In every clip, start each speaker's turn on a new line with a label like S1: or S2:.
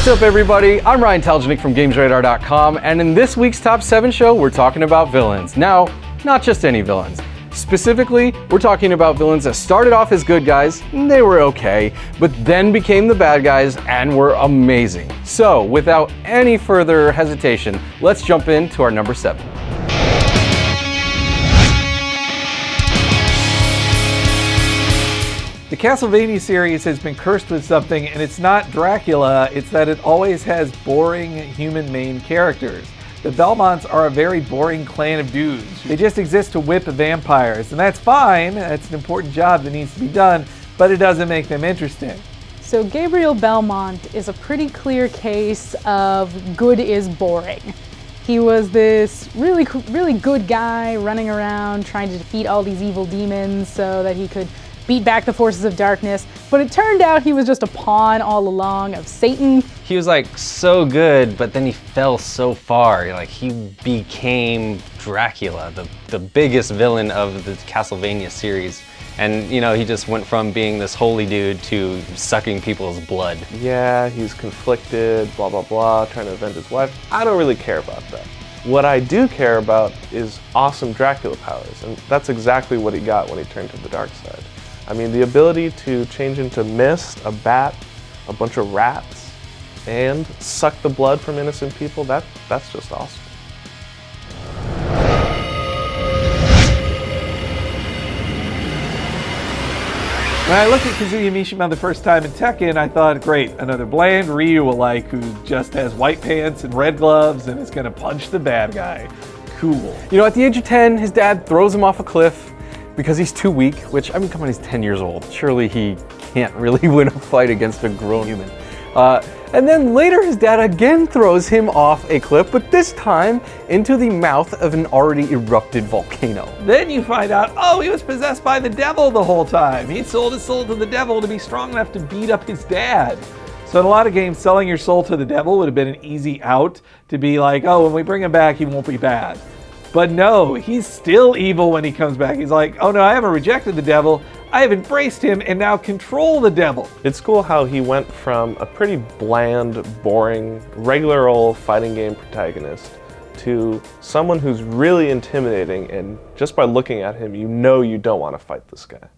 S1: What's up, everybody? I'm Ryan Telgenik from GamesRadar.com, and in this week's Top 7 show, we're talking about villains. Now, not just any villains. Specifically, we're talking about villains that started off as good guys, and they were okay, but then became the bad guys and were amazing. So, without any further hesitation, let's jump into our number 7.
S2: The Castlevania series has been cursed with something, and it's not Dracula, it's that it always has boring human main characters. The Belmonts are a very boring clan of dudes. They just exist to whip vampires, and that's fine, that's an important job that needs to be done, but it doesn't make them interesting.
S3: So Gabriel Belmont is a pretty clear case of good is boring. He was this really good guy running around trying to defeat all these evil demons so that he could beat back the forces of darkness, but it turned out he was just a pawn all along of Satan.
S4: He was like so good, but then he fell so far. Like he became Dracula, the biggest villain of the Castlevania series. And you know, he just went from being this holy dude to sucking people's blood.
S5: Yeah, he's conflicted, blah, blah, blah, trying to avenge his wife. I don't really care about that. What I do care about is awesome Dracula powers, and that's exactly what he got when he turned to the dark side. I mean, the ability to change into mist, a bat, a bunch of rats, and suck the blood from innocent people, that's just awesome.
S2: When I looked at Kazuya Mishima the first time in Tekken, I thought, great, another bland Ryu-alike who just has white pants and red gloves and is gonna punch the bad guy. Cool.
S1: You know, at the age of 10, his dad throws him off a cliff because he's too weak, which, I mean, come on, he's 10 years old. Surely he can't really win a fight against a grown human. And then later his dad again throws him off a cliff, but this time into the mouth of an already erupted volcano.
S2: Then you find out, oh, he was possessed by the devil the whole time. He sold his soul to the devil to be strong enough to beat up his dad. So in a lot of games, selling your soul to the devil would have been an easy out to be like, oh, when we bring him back, he won't be bad. But no, he's still evil when he comes back. He's like, oh no, I haven't rejected the devil. I have embraced him and now control the devil.
S5: It's cool how he went from a pretty bland, boring, regular old fighting game protagonist to someone who's really intimidating, and just by looking at him, you know you don't want to fight this guy.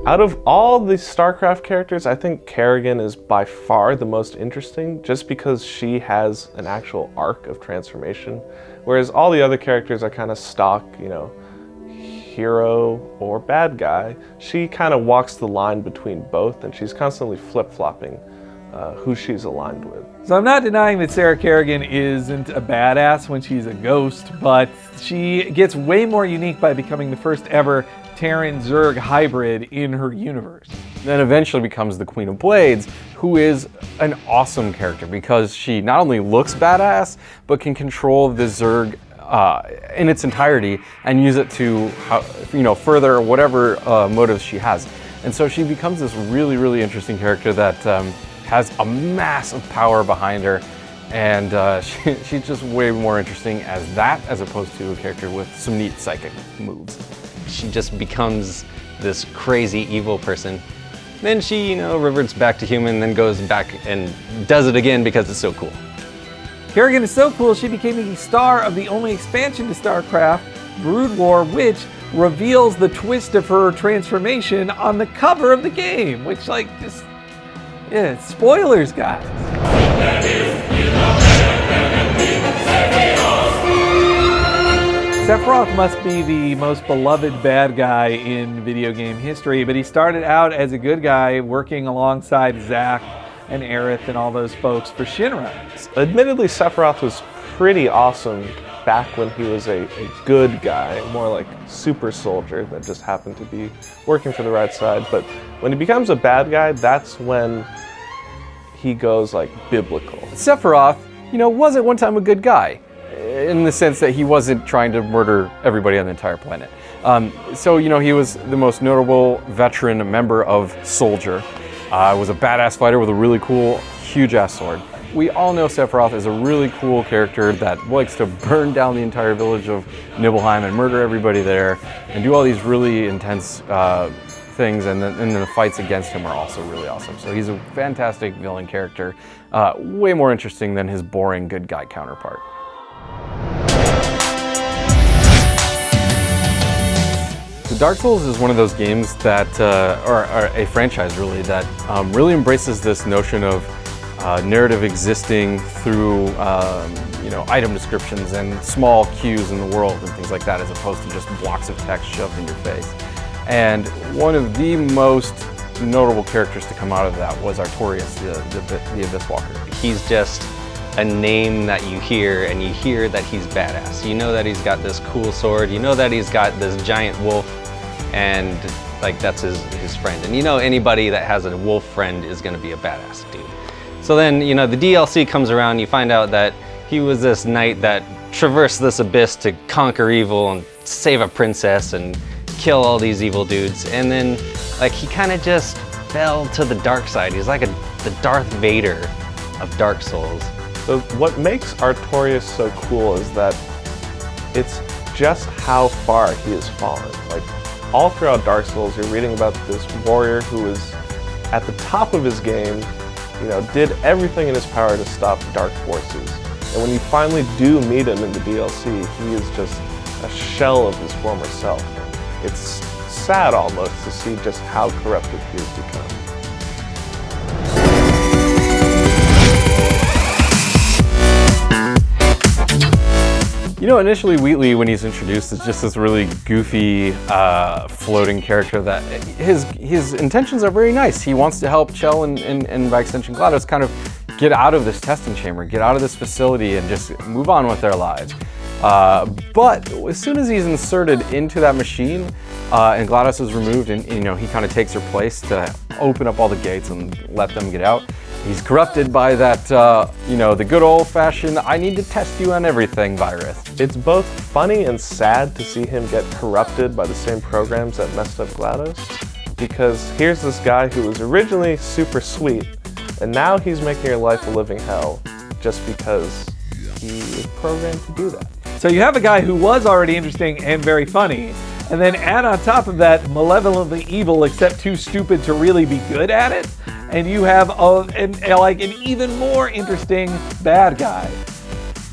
S5: Out of all the StarCraft characters, I think Kerrigan is by far the most interesting, just because she has an actual arc of transformation, whereas all the other characters are kind of stock, you know, hero or bad guy. She kind of walks the line between both, and she's constantly flip-flopping who she's aligned with.
S2: So I'm not denying that Sarah Kerrigan isn't a badass when she's a ghost, but she gets way more unique by becoming the first ever Terran Zerg hybrid in her universe.
S1: Then eventually becomes the Queen of Blades, who is an awesome character because she not only looks badass, but can control the Zerg in its entirety and use it to, further whatever motives she has. And so she becomes this really interesting character that has a massive power behind her, and she's just way more interesting as that, as opposed to a character with some neat psychic moves.
S4: She just becomes this crazy evil person. Then she, reverts back to human, then goes back and does it again because it's so cool.
S2: Kerrigan is so cool, she became the star of the only expansion to StarCraft, Brood War, which reveals the twist of her transformation on the cover of the game, which, spoilers, guys. Sephiroth must be the most beloved bad guy in video game history, but he started out as a good guy working alongside Zack and Aerith and all those folks for Shinra.
S5: Admittedly, Sephiroth was pretty awesome back when he was a good guy, more like super soldier that just happened to be working for the right side. But when he becomes a bad guy, that's when he goes like biblical.
S1: Sephiroth, was at one time a good guy, in the sense that he wasn't trying to murder everybody on the entire planet. He was the most notable veteran member of Soldier. Was a badass fighter with a really cool, huge-ass sword. we all know Sephiroth is a really cool character that likes to burn down the entire village of Nibelheim and murder everybody there and do all these really intense things, and then the fights against him are also really awesome. So he's a fantastic villain character, way more interesting than his boring good guy counterpart. So Dark Souls is one of those games that, or a franchise really, that really embraces this notion of narrative existing through item descriptions and small cues in the world and things like that, as opposed to just blocks of text shoved in your face. And one of the most notable characters to come out of that was Artorias, the Abysswalker.
S4: He's just a name that you hear, and you hear that he's badass. You know that he's got this cool sword, you know that he's got this giant wolf, and like that's his friend. And you know anybody that has a wolf friend is gonna be a badass dude. So then, the DLC comes around, you find out that he was this knight that traversed this abyss to conquer evil and save a princess and kill all these evil dudes. And then like he kind of just fell to the dark side. He's like the Darth Vader of Dark Souls.
S5: So what makes Artorias so cool is that it's just how far he has fallen. Like all throughout Dark Souls, you're reading about this warrior who was at the top of his game, did everything in his power to stop dark forces. And when you finally do meet him in the DLC, he is just a shell of his former self. It's sad almost to see just how corrupted he has become.
S1: Initially Wheatley, when he's introduced, is just this really goofy, floating character that his intentions are very nice. He wants to help Chell and by extension GLaDOS kind of get out of this testing chamber, get out of this facility and just move on with their lives. But as soon as he's inserted into that machine and GLaDOS is removed and he kind of takes her place to open up all the gates and let them get out, he's corrupted by that, the good old-fashioned I need to test you on everything virus.
S5: It's both funny and sad to see him get corrupted by the same programs that messed up GLaDOS, because here's this guy who was originally super sweet, and now he's making your life a living hell just because he was programmed to do that.
S2: So you have a guy who was already interesting and very funny, and then add on top of that malevolently evil except too stupid to really be good at it, and you have an even more interesting bad guy.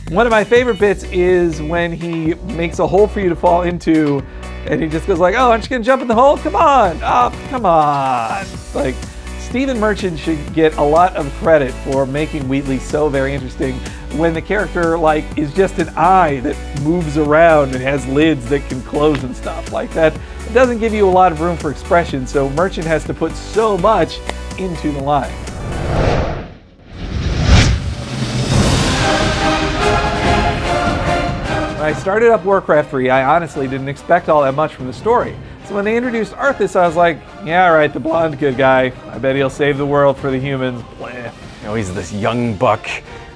S2: One of my favorite bits is when he makes a hole for you to fall into, and he just goes like, "Oh, aren't you gonna jump in the hole? Come on, oh, come on!" Like, Stephen Merchant should get a lot of credit for making Wheatley so very interesting when the character is just an eye that moves around and has lids that can close and stuff like that. It doesn't give you a lot of room for expression, so Merchant has to put so much into the line. When I started up Warcraft 3, I honestly didn't expect all that much from the story. So when they introduced Arthas, I was like, yeah, right, the blonde good guy. I bet he'll save the world for the humans. Blah.
S1: He's this young buck,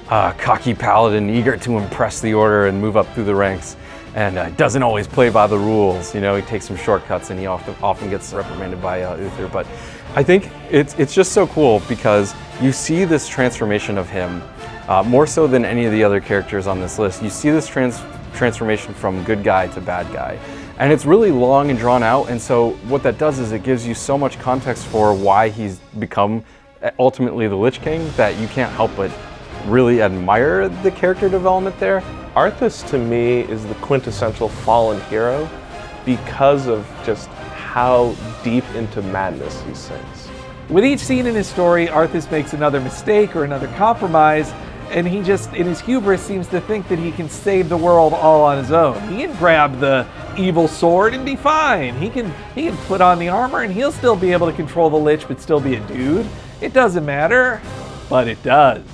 S1: cocky paladin, eager to impress the order and move up through the ranks, and doesn't always play by the rules. He takes some shortcuts, and he often gets reprimanded by Uther. But I think it's just so cool because you see this transformation of him, more so than any of the other characters on this list. You see this transformation from good guy to bad guy. And it's really long and drawn out, and so what that does is it gives you so much context for why he's become ultimately the Lich King that you can't help but really admire the character development there.
S5: Arthas to me is the quintessential fallen hero because of just how deep into madness he sinks.
S2: With each scene in his story, Arthas makes another mistake or another compromise, and he just, in his hubris, seems to think that he can save the world all on his own. He can grab the evil sword and be fine. He can put on the armor and he'll still be able to control the Lich but still be a dude. It doesn't matter, but it does.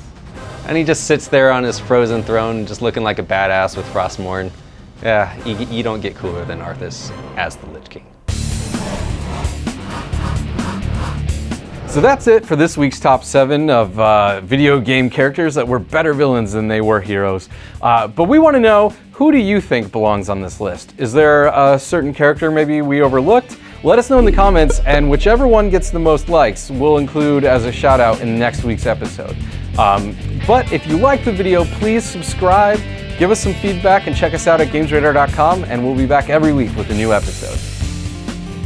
S4: And he just sits there on his frozen throne just looking like a badass with Frostmourne. Yeah, you don't get cooler than Arthas as the Lich King.
S1: So that's it for this week's top 7 of video game characters that were better villains than they were heroes. But we want to know, who do you think belongs on this list? Is there a certain character maybe we overlooked? Let us know in the comments, and whichever one gets the most likes, we'll include as a shout out in next week's episode. But if you liked the video, please subscribe, give us some feedback, and check us out at gamesradar.com, and we'll be back every week with a new episode.